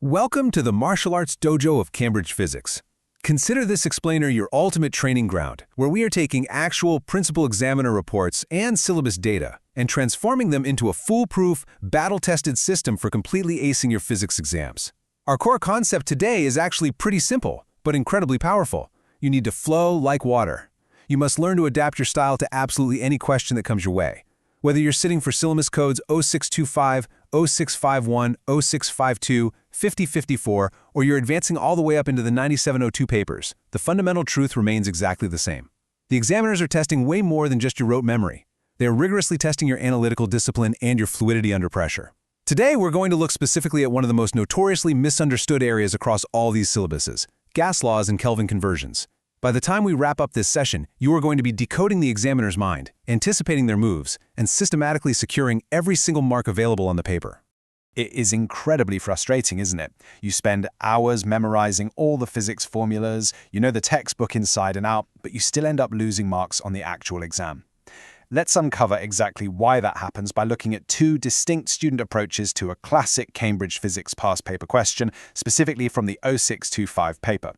Welcome to the Martial Arts Dojo of Cambridge Physics. Consider this explainer your ultimate training ground, where we are taking actual principal examiner reports and syllabus data and transforming them into a foolproof, battle-tested system for completely acing your physics exams. Our core concept today is actually pretty simple, but incredibly powerful. You need to flow like water. You must learn to adapt your style to absolutely any question that comes your way. Whether you're sitting for syllabus codes 0625, 0651, 0652, 5054, or you're advancing all the way up into the 9702 papers, the fundamental truth remains exactly the same. The examiners are testing way more than just your rote memory. They are rigorously testing your analytical discipline and your fluidity under pressure. Today, we're going to look specifically at one of the most notoriously misunderstood areas across all these syllabuses: gas laws and Kelvin conversions. By the time we wrap up this session, you are going to be decoding the examiner's mind, anticipating their moves, and systematically securing every single mark available on the paper. It is incredibly frustrating, isn't it? You spend hours memorizing all the physics formulas, you know the textbook inside and out, but you still end up losing marks on the actual exam. Let's uncover exactly why that happens by looking at two distinct student approaches to a classic Cambridge physics past paper question, specifically from the 0625 paper.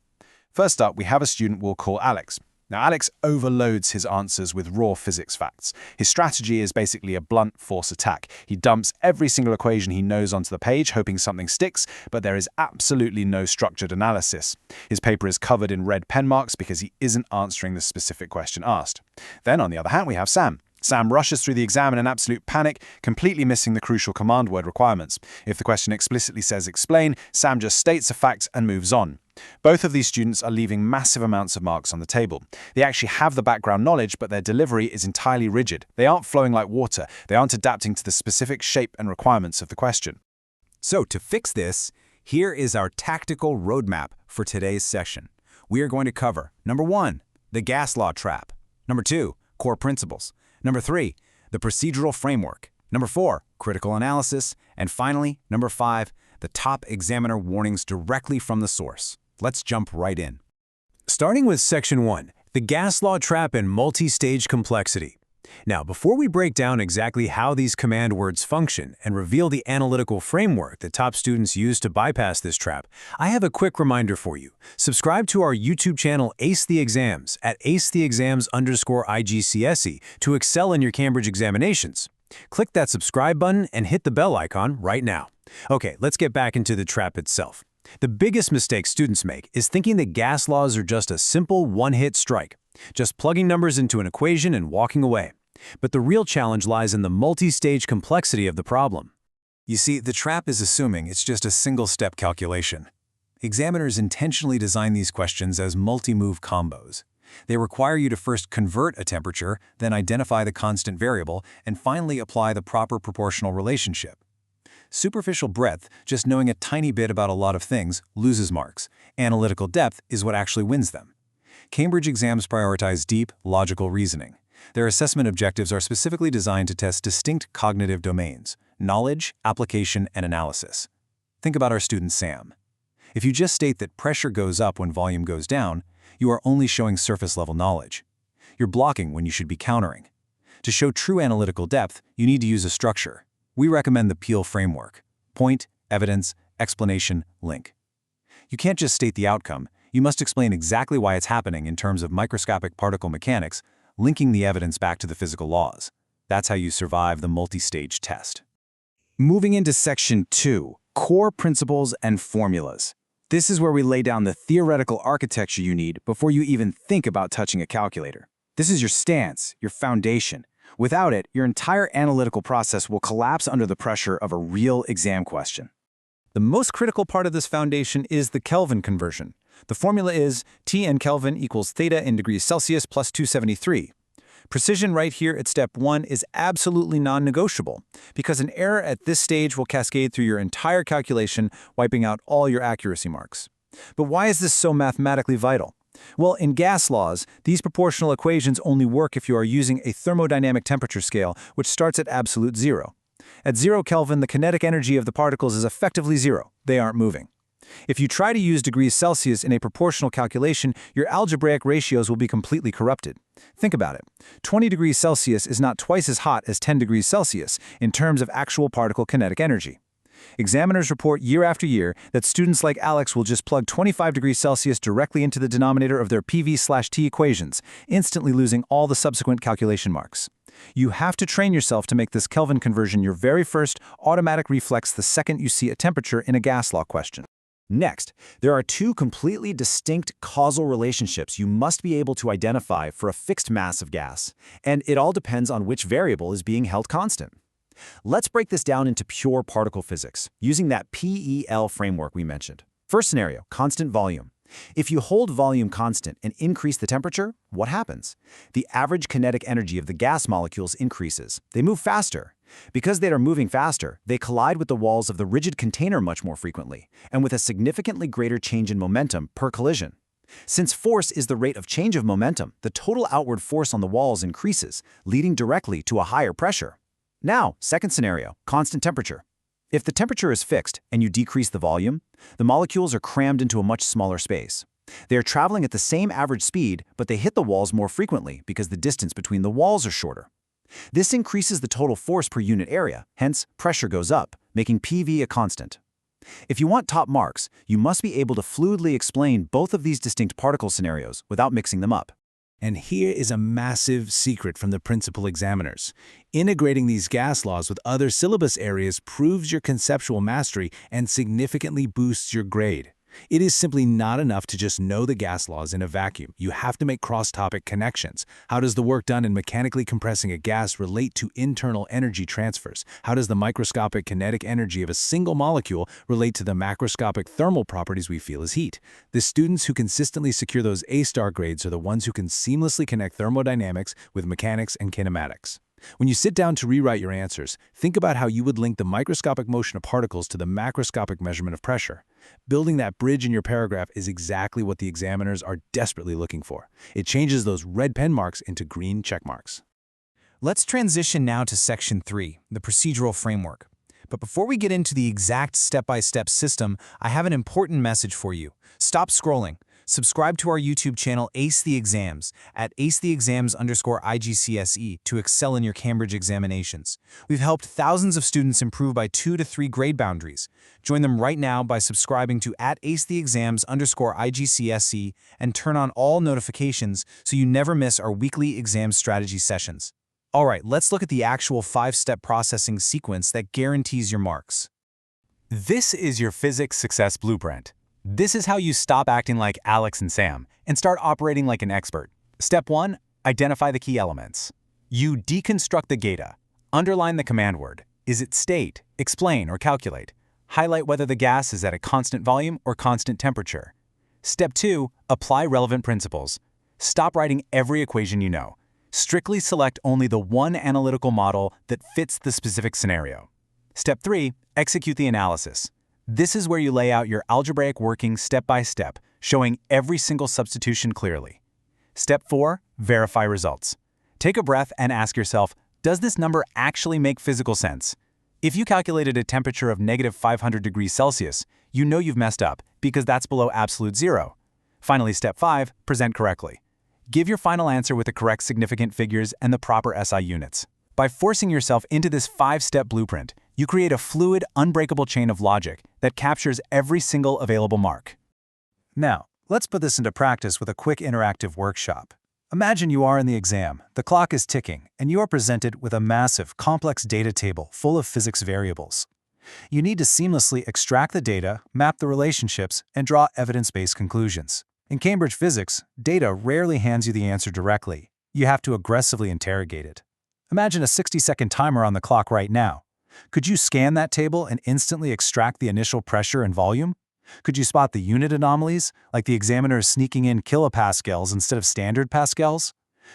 First up, we have a student we'll call Alex. Now, Alex overloads his answers with raw physics facts. His strategy is basically a blunt force attack. He dumps every single equation he knows onto the page, hoping something sticks, but there is absolutely no structured analysis. His paper is covered in red pen marks because he isn't answering the specific question asked. Then, on the other hand, we have Sam. Sam rushes through the exam in an absolute panic, completely missing the crucial command word requirements. If the question explicitly says explain, Sam just states a fact and moves on. Both of these students are leaving massive amounts of marks on the table. They actually have the background knowledge, but their delivery is entirely rigid. They aren't flowing like water. They aren't adapting to the specific shape and requirements of the question. So to fix this, here is our tactical roadmap for today's session. We are going to cover, number 1, the gas law trap. Number 2, core principles. Number 3, the procedural framework. Number 4, critical analysis. And finally, number 5, the top examiner warnings directly from the source. Let's jump right in. Starting with Section 1, the gas law trap and multi-stage complexity. Now, before we break down exactly how these command words function and reveal the analytical framework that top students use to bypass this trap, I have a quick reminder for you. Subscribe to our YouTube channel Ace the Exams at acetheexams_IGCSE to excel in your Cambridge examinations. Click that subscribe button and hit the bell icon right now. Okay, let's get back into the trap itself. The biggest mistake students make is thinking that gas laws are just a simple one-hit strike, just plugging numbers into an equation and walking away. But the real challenge lies in the multi-stage complexity of the problem. You see, the trap is assuming it's just a single-step calculation. Examiners intentionally design these questions as multi-move combos. They require you to first convert a temperature, then identify the constant variable, and finally apply the proper proportional relationship. Superficial breadth, just knowing a tiny bit about a lot of things, loses marks. Analytical depth is what actually wins them. Cambridge exams prioritize deep, logical reasoning. Their assessment objectives are specifically designed to test distinct cognitive domains: knowledge, application, and analysis. Think about our student Sam. If you just state that pressure goes up when volume goes down, you are only showing surface-level knowledge. You're blocking when you should be countering. To show true analytical depth, you need to use a structure. We recommend the Peel framework: point, evidence, explanation, link. You can't just state the outcome. You must explain exactly why it's happening in terms of microscopic particle mechanics, linking the evidence back to the physical laws. That's how you survive the multi-stage test. Moving into Section 2, core principles and formulas. This is where we lay down the theoretical architecture you need before you even think about touching a calculator. This is your stance, your foundation. Without it, your entire analytical process will collapse under the pressure of a real exam question. The most critical part of this foundation is the Kelvin conversion. The formula is T in Kelvin equals theta in degrees Celsius plus 273. Precision right here at step 1 is absolutely non-negotiable, because an error at this stage will cascade through your entire calculation, wiping out all your accuracy marks. But why is this so mathematically vital? Well, in gas laws, these proportional equations only work if you are using a thermodynamic temperature scale, which starts at absolute zero. At 0 Kelvin, the kinetic energy of the particles is effectively zero. They aren't moving. If you try to use degrees Celsius in a proportional calculation, your algebraic ratios will be completely corrupted. Think about it. 20 degrees Celsius is not twice as hot as 10 degrees Celsius in terms of actual particle kinetic energy. Examiners report year after year that students like Alex will just plug 25 degrees Celsius directly into the denominator of their PV/T equations, instantly losing all the subsequent calculation marks. You have to train yourself to make this Kelvin conversion your very first automatic reflex the second you see a temperature in a gas law question. Next, there are two completely distinct causal relationships you must be able to identify for a fixed mass of gas, and it all depends on which variable is being held constant. Let's break this down into pure particle physics, using that PEL framework we mentioned. First scenario, constant volume. If you hold volume constant and increase the temperature, what happens? The average kinetic energy of the gas molecules increases. They move faster. Because they are moving faster, they collide with the walls of the rigid container much more frequently, and with a significantly greater change in momentum per collision. Since force is the rate of change of momentum, the total outward force on the walls increases, leading directly to a higher pressure. Now, second scenario, constant temperature. If the temperature is fixed and you decrease the volume, the molecules are crammed into a much smaller space. They are traveling at the same average speed, but they hit the walls more frequently because the distance between the walls are shorter. This increases the total force per unit area, hence pressure goes up, making PV a constant. If you want top marks, you must be able to fluidly explain both of these distinct particle scenarios without mixing them up. And here is a massive secret from the principal examiners. Integrating these gas laws with other syllabus areas proves your conceptual mastery and significantly boosts your grade. It is simply not enough to just know the gas laws in a vacuum. You have to make cross-topic connections. How does the work done in mechanically compressing a gas relate to internal energy transfers? How does the microscopic kinetic energy of a single molecule relate to the macroscopic thermal properties we feel as heat? The students who consistently secure those A-star grades are the ones who can seamlessly connect thermodynamics with mechanics and kinematics. When you sit down to rewrite your answers, think about how you would link the microscopic motion of particles to the macroscopic measurement of pressure. Building that bridge in your paragraph is exactly what the examiners are desperately looking for. It changes those red pen marks into green check marks. Let's transition now to Section 3, the procedural framework. But before we get into the exact step-by-step system, I have an important message for you. Stop scrolling. Subscribe to our YouTube channel Ace the Exams at acetheexams_IGCSE to excel in your Cambridge examinations. We've helped thousands of students improve by 2 to 3 grade boundaries. Join them right now by subscribing to @acetheexams_IGCSE and turn on all notifications so you never miss our weekly exam strategy sessions. All right, let's look at the actual 5-step processing sequence that guarantees your marks. This is your physics success blueprint. This is how you stop acting like Alex and Sam and start operating like an expert. Step 1, identify the key elements. You deconstruct the data. Underline the command word. Is it state, explain, or calculate? Highlight whether the gas is at a constant volume or constant temperature. Step 2, apply relevant principles. Stop writing every equation you know. Strictly select only the one analytical model that fits the specific scenario. Step 3, execute the analysis. This is where you lay out your algebraic working step by step, showing every single substitution clearly. Step 4, verify results. Take a breath and ask yourself, does this number actually make physical sense? If you calculated a temperature of -500 degrees Celsius, you know you've messed up because that's below absolute zero. Finally, step 5, present correctly. Give your final answer with the correct significant figures and the proper SI units. By forcing yourself into this 5-step blueprint, you create a fluid, unbreakable chain of logic that captures every single available mark. Now, let's put this into practice with a quick interactive workshop. Imagine you are in the exam, the clock is ticking, and you are presented with a massive, complex data table full of physics variables. You need to seamlessly extract the data, map the relationships, and draw evidence-based conclusions. In Cambridge physics, data rarely hands you the answer directly. You have to aggressively interrogate it. Imagine a 60-second timer on the clock right now. Could you scan that table and instantly extract the initial pressure and volume? Could you spot the unit anomalies, like the examiner is sneaking in kilopascals instead of standard pascals?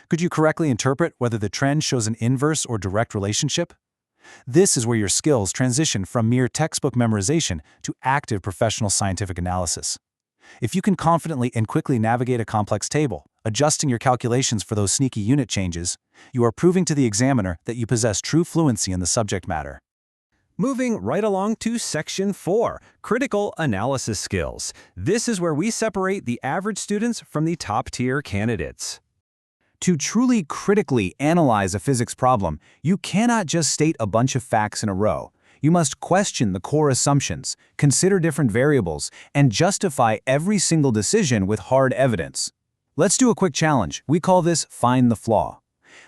Could you correctly interpret whether the trend shows an inverse or direct relationship? This is where your skills transition from mere textbook memorization to active professional scientific analysis. If you can confidently and quickly navigate a complex table, adjusting your calculations for those sneaky unit changes, you are proving to the examiner that you possess true fluency in the subject matter. Moving right along to Section 4, Critical Analysis Skills. This is where we separate the average students from the top-tier candidates. To truly critically analyze a physics problem, you cannot just state a bunch of facts in a row. You must question the core assumptions, consider different variables, and justify every single decision with hard evidence. Let's do a quick challenge. We call this Find the Flaw.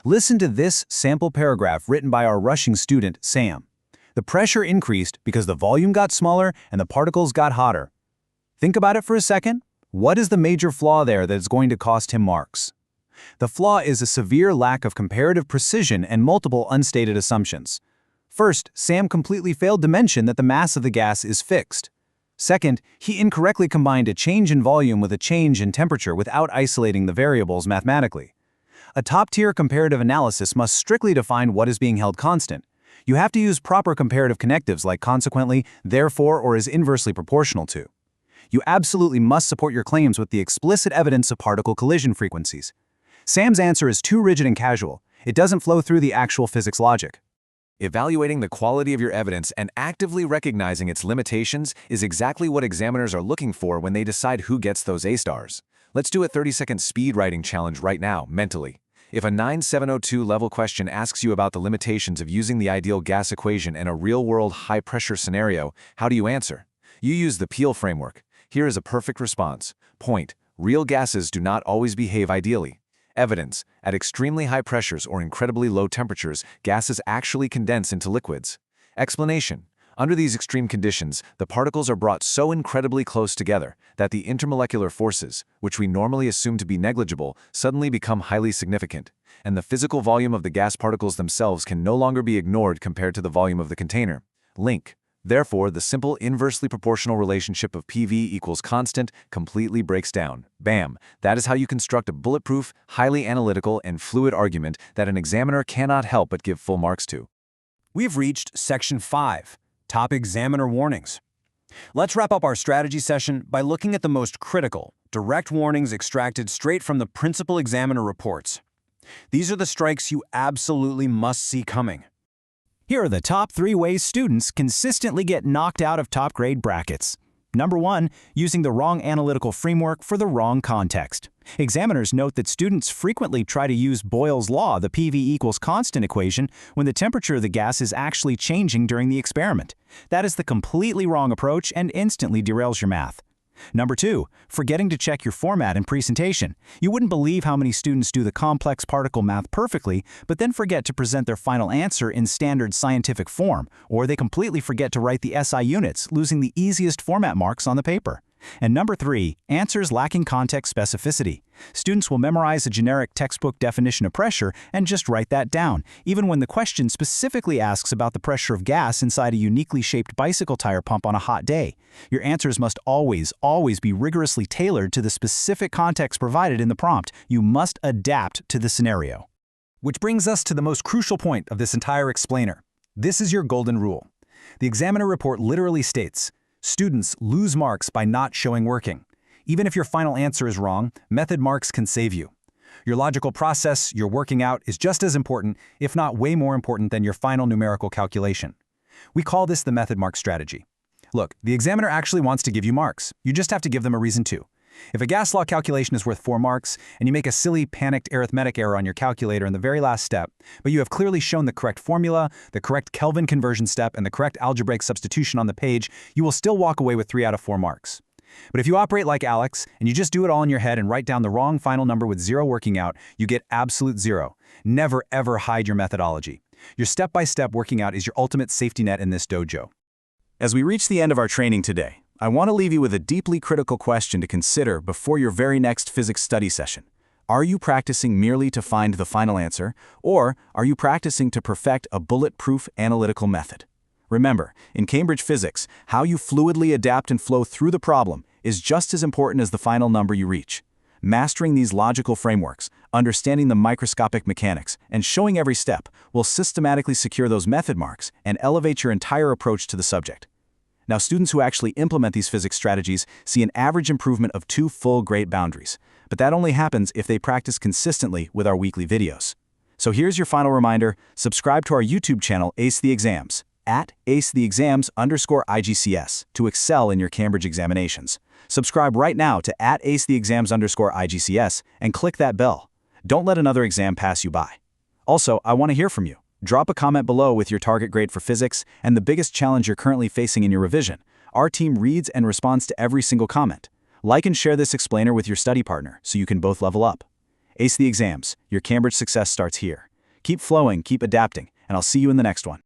Listen to this sample paragraph written by our rushing student, Sam. The pressure increased because the volume got smaller and the particles got hotter. Think about it for a second. What is the major flaw there that is going to cost him marks? The flaw is a severe lack of comparative precision and multiple unstated assumptions. First, Sam completely failed to mention that the mass of the gas is fixed. Second, he incorrectly combined a change in volume with a change in temperature without isolating the variables mathematically. A top-tier comparative analysis must strictly define what is being held constant. You have to use proper comparative connectives like consequently, therefore, or is inversely proportional to. You absolutely must support your claims with the explicit evidence of particle collision frequencies. Sam's answer is too rigid and casual. It doesn't flow through the actual physics logic. Evaluating the quality of your evidence and actively recognizing its limitations is exactly what examiners are looking for when they decide who gets those A stars. Let's do a 30-second speed writing challenge right now, mentally. If a 9702 level question asks you about the limitations of using the ideal gas equation in a real-world high-pressure scenario, how do you answer? You use the Peel framework. Here is a perfect response. Point: real gases do not always behave ideally. Evidence: at extremely high pressures or incredibly low temperatures, gases actually condense into liquids. Explanation: under these extreme conditions, the particles are brought so incredibly close together that the intermolecular forces, which we normally assume to be negligible, suddenly become highly significant, and the physical volume of the gas particles themselves can no longer be ignored compared to the volume of the container. Link: therefore, the simple inversely proportional relationship of PV equals constant completely breaks down. Bam! That is how you construct a bulletproof, highly analytical, and fluid argument that an examiner cannot help but give full marks to. We've reached Section 5. Top examiner warnings. Let's wrap up our strategy session by looking at the most critical, direct warnings extracted straight from the principal examiner reports. These are the strikes you absolutely must see coming. Here are the top 3 ways students consistently get knocked out of top grade brackets. Number 1, using the wrong analytical framework for the wrong context. Examiners note that students frequently try to use Boyle's law, the PV equals constant equation, when the temperature of the gas is actually changing during the experiment. That is the completely wrong approach and instantly derails your math. Number 2, forgetting to check your format and presentation. You wouldn't believe how many students do the complex particle math perfectly, but then forget to present their final answer in standard scientific form, or they completely forget to write the SI units, losing the easiest format marks on the paper. And number 3, answers lacking context specificity. Students will memorize a generic textbook definition of pressure and just write that down, even when the question specifically asks about the pressure of gas inside a uniquely shaped bicycle tire pump on a hot day. Your answers must always be rigorously tailored to the specific context provided in the prompt. You must adapt to the scenario. Which brings us to the most crucial point of this entire explainer. This is your golden rule. The examiner report literally states, students lose marks by not showing working. Even if your final answer is wrong, method marks can save you. Your logical process, your working out, is just as important, if not way more important than your final numerical calculation. We call this the method mark strategy. Look, the examiner actually wants to give you marks. You just have to give them a reason to. If a gas law calculation is worth 4 marks, and you make a silly, panicked arithmetic error on your calculator in the very last step, but you have clearly shown the correct formula, the correct Kelvin conversion step, and the correct algebraic substitution on the page, you will still walk away with 3 out of 4 marks. But if you operate like Alex, and you just do it all in your head and write down the wrong final number with 0 working out, you get absolute 0. Never ever hide your methodology. Your step-by-step working out is your ultimate safety net in this dojo. As we reach the end of our training today, I want to leave you with a deeply critical question to consider before your very next physics study session. Are you practicing merely to find the final answer, or are you practicing to perfect a bulletproof analytical method? Remember, in Cambridge physics, how you fluidly adapt and flow through the problem is just as important as the final number you reach. Mastering these logical frameworks, understanding the microscopic mechanics, and showing every step will systematically secure those method marks and elevate your entire approach to the subject. Now, students who actually implement these physics strategies see an average improvement of 2 full grade boundaries, but that only happens if they practice consistently with our weekly videos. So here's your final reminder: subscribe to our YouTube channel, Ace the Exams, at @acetheexams_IGCS, to excel in your Cambridge examinations. Subscribe right now to @acetheexams_IGCS and click that bell. Don't let another exam pass you by. Also, I want to hear from you. Drop a comment below with your target grade for physics and the biggest challenge you're currently facing in your revision. Our team reads and responds to every single comment. Like and share this explainer with your study partner so you can both level up. Ace the exams. Your Cambridge success starts here. Keep flowing, keep adapting, and I'll see you in the next one.